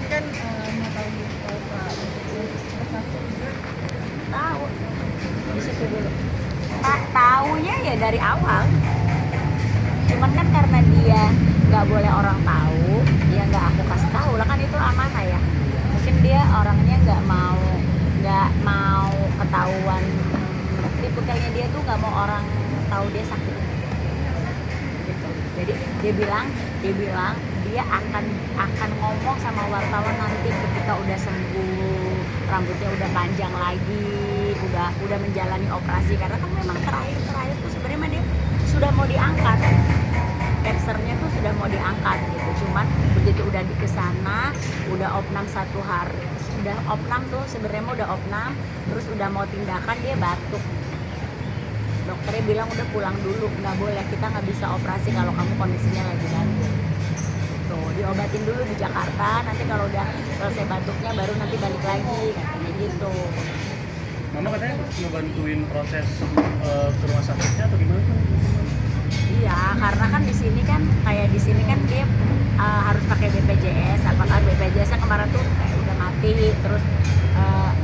kan mau tahu Pak sakit juga Tahu di situ dulu. Taunya ya dari awal. Cuman kan karena dia nggak boleh orang tahu, ya nggak aku kasih tahu lah, kan itu amanah ya. Mungkin dia orangnya nggak mau ketahuan, tipikalnya dia tuh nggak mau orang tahu dia sakit gitu. Jadi dia bilang dia akan ngomong sama wartawan nanti ketika udah sembuh, rambutnya udah panjang lagi, udah menjalani operasi, karena kan memang terakhir tuh sebenarnya dia sudah mau diangkat, cancernya tuh sudah mau diangkat gitu. Cuman begitu udah di kesana, udah opnam 1 hari, udah opnam tuh sebenarnya udah opnam, terus udah mau tindakan dia batuk. Dokternya bilang udah pulang dulu, nggak boleh, kita nggak bisa operasi kalau kamu kondisinya lagi batuk. Tuh diobatin dulu di Jakarta, nanti kalau udah selesai batuknya baru nanti balik lagi, katanya gitu. Mama katanya ngebantuin proses ke rumah sakitnya atau gimana tuh? Iya, karena kan di sini kan dia harus pakai BPJS. Apakah BPJS-nya kemarin tuh kayak udah mati, terus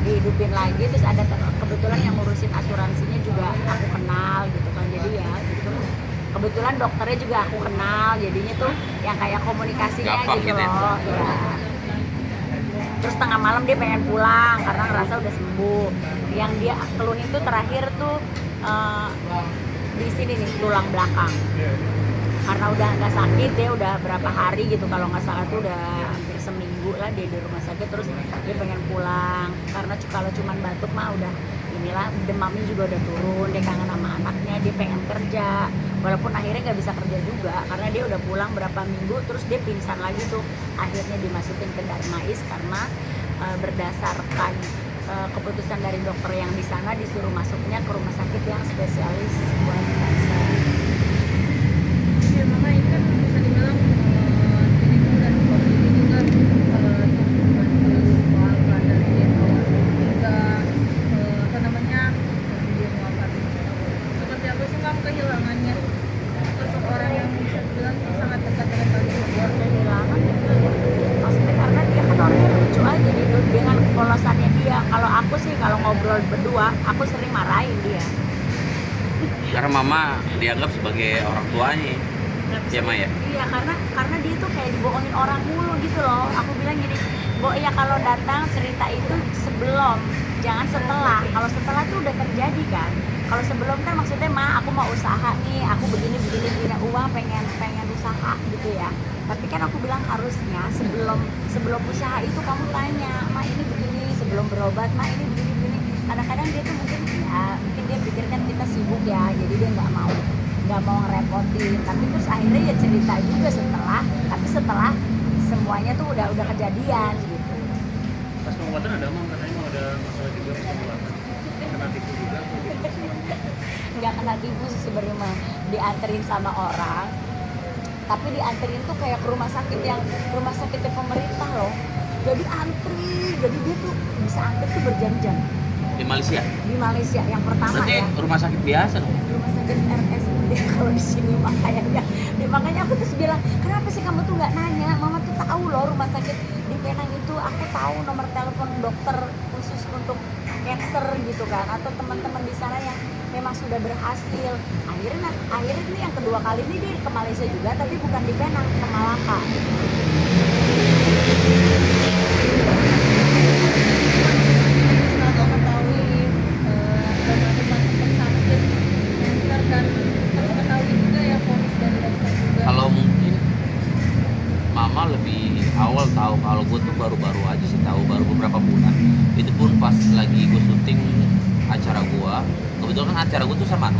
dihidupin lagi, terus ada kebetulan yang ngurusin asuransinya juga aku kenal gitu kan, jadi ya gitu. Kebetulan dokternya juga aku kenal, jadinya tuh yang kayak komunikasinya gampang gitu gitu ya. loh. Ya. Terus tengah malam dia pengen pulang karena ngerasa udah sembuh. Yang dia keluhin tuh terakhir tuh di sini nih, tulang belakang. Karena udah nggak sakit, dia udah berapa hari gitu, kalau nggak salah tuh udah hampir seminggu lah dia di rumah sakit. Terus dia pengen pulang karena kalau cuman batuk mah udah inilah, demamnya juga udah turun, dia kangen sama anaknya, dia pengen kerja, walaupun akhirnya nggak bisa kerja juga karena dia udah pulang berapa minggu, terus dia pingsan lagi tuh, akhirnya dimasukin ke Darmais karena berdasarkan keputusan dari dokter yang di sana disuruh masuknya ke rumah sakit yang spesialis buat kanker. ya mama ini kan bisa dibilang ini tuh dan kondisi juga bantu soal dari dia awal juga apa namanya dia wafat. Seperti apa sih kamu kehilangannya sosok orang yang bisa dibilang sangat dekat dengan kalian? Kehilangan maksudnya karena dia kan orangnya lucu aja gitu dengan polosannya dia. Kalau aku sih kalau ngobrol berdua aku sering marahin dia. Karena mama dianggap sebagai orang tuanya. Iya, Ma, ya? Iya, karena dia tuh kayak dibohongin orang mulu gitu loh. Aku bilang gini, Bo, ya kalau datang cerita itu sebelum, jangan setelah. Kalau setelah tuh udah terjadi kan. Kalau sebelum kan maksudnya, Ma, aku mau usaha nih, aku begini uang, pengen usaha gitu ya. Tapi kan aku bilang harusnya sebelum usaha itu kamu tanya, Ma ini begini, sebelum berobat, Ma ini begini. Kadang-kadang dia tuh mungkin dia pikirkan kita sibuk ya, jadi dia nggak mau ngerepotin. Tapi terus akhirnya ya cerita juga setelah semuanya tuh udah kejadian gitu. Pas pengobatan ada Mam, katanya mau ada masalah juga pas pengobatan. Kena tipu juga atau gimana sih, Mam? Nggak kena tipu sih sebenarnya mah, dianterin sama orang, tapi dianterin tuh kayak ke rumah sakitnya pemerintah loh. Jadi antri, jadi dia tuh bisa antri tuh berjam-jam Di Malaysia. di Malaysia yang pertama. Berarti ya rumah sakit biasa dong. rumah sakit RSUD kalau di sini makanya aku terus bilang, kenapa sih kamu tuh nggak nanya? Mama tuh tahu loh rumah sakit di Penang itu, aku tahu nomor telepon dokter khusus untuk cancer gitu kan, atau teman-teman di sana yang memang sudah berhasil. Akhirnya ini yang kedua kali ini dia ke Malaysia juga, tapi bukan di Penang, ke Malaka. Setelah mengetahui teman-teman sakit cancer dan mengetahui juga ya vonis dari dokter juga. Kalau mungkin mama lebih awal tahu, kalau gue tuh baru-baru aja sih tahu, baru beberapa bulan. Itu pun pas lagi gue syuting acara gue. Kebetulan kan acara gue tuh sama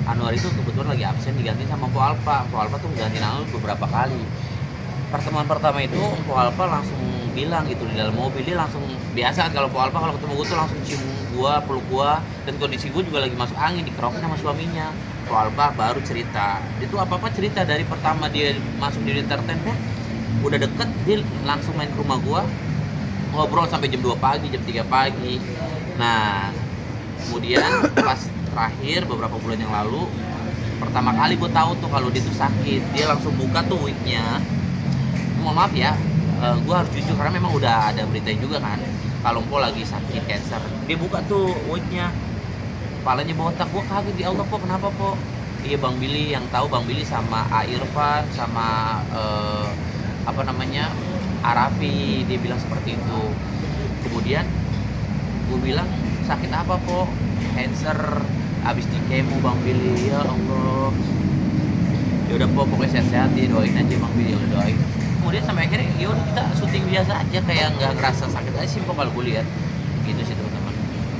Anwar itu kebetulan lagi absen, diganti sama Po Alpa tuh ganti Anwar beberapa kali. Pertemuan pertama itu Po Alpa langsung bilang gitu di dalam mobil, dia langsung biasa kalau Po Alpa kalau ketemu gue tuh langsung cium gue, peluk gue, dan kondisi gue juga lagi masuk angin, dikerokin sama suaminya. Po Alpa baru cerita, itu apa-apa cerita dari pertama dia masuk di entertain kan udah deket, dia langsung main ke rumah gue, ngobrol sampai jam 2 pagi, jam 3 pagi. Nah kemudian pas terakhir beberapa bulan yang lalu, pertama kali gue tahu tuh kalau dia tuh sakit, dia langsung buka tuh wignya. Mohon maaf ya, gue harus jujur karena memang udah ada berita juga kan kalau Mpo lagi sakit cancer. Dia buka tuh wordnya, kepalanya botak. Gue kaget, ya Allah Po, kenapa Po? Iya Bang Billy, yang tahu Bang Billy sama A Irfan sama apa namanya Arafi, dia bilang seperti itu. Kemudian gue bilang, sakit apa Po? Cancer, abis di kemo Bang Billy. Ya Allah, ya udah Po, pokoknya sehat-sehat ya, doain aja Bang Billy, udah doain. Kemudian sampai akhirnya ya udah kita syuting biasa aja, kayak nggak ngerasa sakit aja sih Po kalau gue lihat gitu sih teman-teman.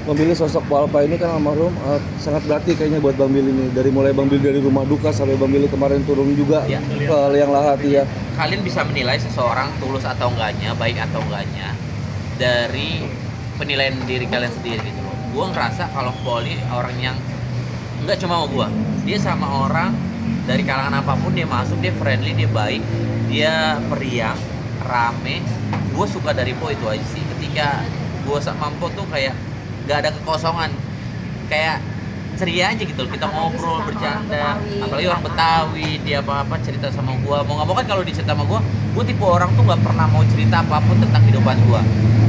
Bang Billy, sosok Po Alpa ini kan almarhum sangat berarti kayaknya buat Bang Billy ini. Dari mulai Bang Billy dari rumah duka sampai Bang Billy kemarin turun juga Ya. ke liang lahat ya. Kalian bisa menilai seseorang tulus atau enggaknya, baik atau enggaknya dari penilaian diri kalian sendiri gitu loh. Gue ngerasa kalau Poli orang yang enggak cuma sama gue, dia sama orang dari kalangan apapun dia masuk, dia friendly, dia baik, dia periang, rame. Gue suka dari Po itu aja sih. Ketika gue sama Po tuh kayak gak ada kekosongan, kayak ceria aja gitu. Kita Apalagi ngobrol, sesama bercanda, orang Betawi. apalagi orang Betawi, dia apa-apa cerita sama gue. Mau nggak mau kan kalau dicerita sama gue tipe orang tuh nggak pernah mau cerita apapun tentang kehidupan gue.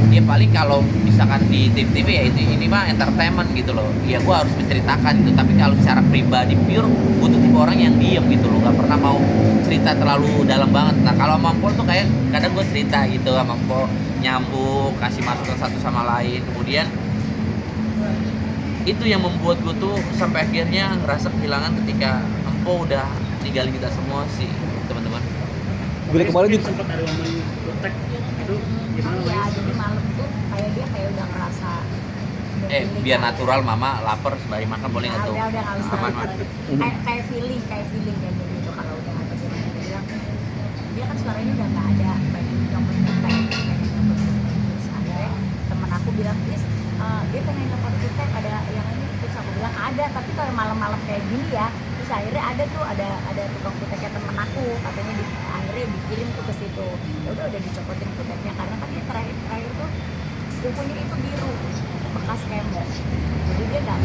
Ya paling kalau misalkan di TV ya ini mah entertainment gitu loh. Ya gue harus menceritakan gitu. Tapi kalau secara pribadi pure, gue tuh tipe orang yang diem gitu loh. Gak pernah mau cerita terlalu dalam banget. Nah kalau sama Mpol tuh kayak kadang gue cerita gitu sama Mpol, nyambung, kasih masukan satu sama lain. Kemudian itu yang membuat gue tuh sampai akhirnya ngerasa kehilangan ketika Empo udah ninggalin kita semua sih teman-teman. Billy kemarin juga sempat ada momen protek itu gimana Iya, Mas? jadi malam tuh kayak dia kayak udah ngerasa udah feeling Biar kan. natural, mama lapar sembari makan boleh nggak tuh? Udah nggak usah. Aman, Mas. Kayak feeling kayak gitu kalau udah ada gimana dia bilang, dia kan suaranya udah nggak ada, pengen nyopot kita, terus akhirnya temen aku bilang, dia pengen nyopot kita, ada yang ini. Terus aku bilang ada, tapi kalau malam-malam kayak gini ya. Terus akhirnya ada tukang kuteknya temen aku, katanya akhirnya dikirim tuh ke situ. Ya udah dicopotin kuteknya karena kan dia terakhir tuh kukunya itu biru, bekas kemo. Jadi dia nggak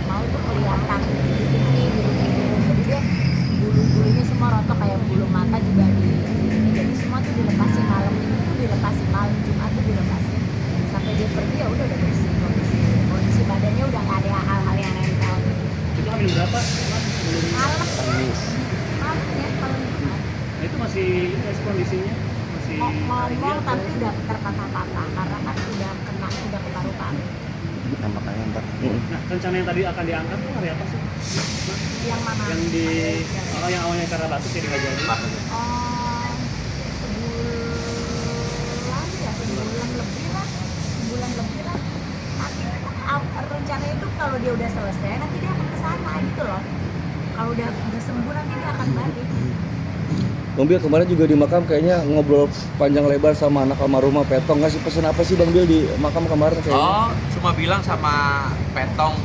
mau tuh kelihatan tinggi biru. Jadi dia bulu-bulunya semua rontok, kayak bulu mata juga ini. Jadi semua tuh dilepasin malam itu tuh dilepasin, malam Jumat tuh dilepasin. Sampai dia pergi ya udah bersih kondisi badannya udah nggak ada hal-hal yang nempel. Itu hamil berapa? Mas? Sebelum Malam ya kalau Jumat. nah, itu masih kondisinya masih Ngomong tapi udah terpatah-patah karena kan udah ke paru-paru. makanya ntar. Nah, rencana yang tadi akan diangkat tuh hari apa sih? Mas? Yang mana? Yang di yang awalnya karena batuk jadi nggak jadi. Apa tuh? Sebulan lebih lah. Nanti rencana itu kalau dia udah selesai nanti dia akan ke sana gitu loh. Kalau udah sembuh nanti dia akan balik. Bang Bil kemarin juga di makam kayaknya ngobrol panjang lebar sama anak almarhumah Petong. Ngasih pesan apa sih Bang Bil di makam kemarin kayaknya? Oh, cuma bilang sama Petong.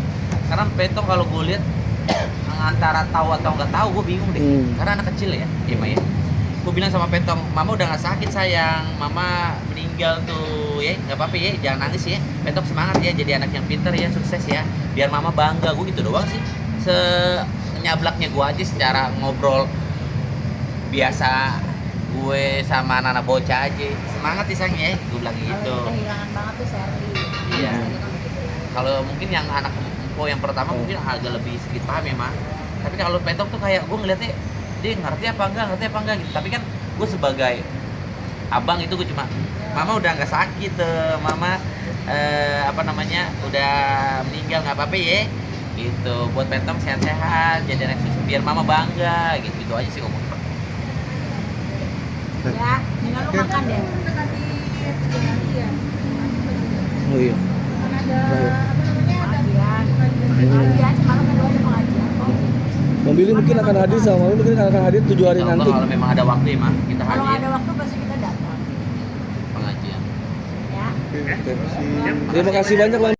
Karena Petong kalau gue lihat antara tahu atau nggak tahu, gue bingung deh. Karena anak kecil ya, Ma ya. Gue bilang sama Petong, Mama udah nggak sakit sayang, Mama meninggal tuh ya, nggak apa-apa ya, jangan nangis ya. Petong semangat ya, jadi anak yang pintar ya, sukses ya. Biar Mama bangga, gue gitu doang sih. Senyablaknya gue aja secara ngobrol biasa gue sama anak-anak bocah aja, semangat isang ya, gue bilang gitu. Kalau yang kehilangan banget tuh Sherly. Iya. Biasanya kan begitu. Kalau mungkin yang anak Empo yang pertama mungkin agak lebih sedikit paham ya mah. Tapi kalau Petong tuh kayak gue ngeliatnya dia ngerti apa enggak gitu. Tapi kan gue sebagai abang itu gue cuma, Mama udah nggak sakit, Mama udah meninggal, nggak apa-apa ya. Gitu. Buat Petong sehat-sehat, jadi anak susu biar Mama bangga gitu. Itu aja sih ngomong. Ya, tinggal lu makan deh. Tadi lagi ya. Oh iya. Kan ada apa namanya? Ada Pengajian, semalam kan ada pengajian kok. Bang Billy mungkin akan hadir sama lu, mungkin akan hadir 7 hari Insya Allah nanti. kalau memang ada waktu ya mah kita Kalau hadir ada waktu pasti kita datang. pengajian. Ya. Oke. Siap. Terima kasih banyak Bang.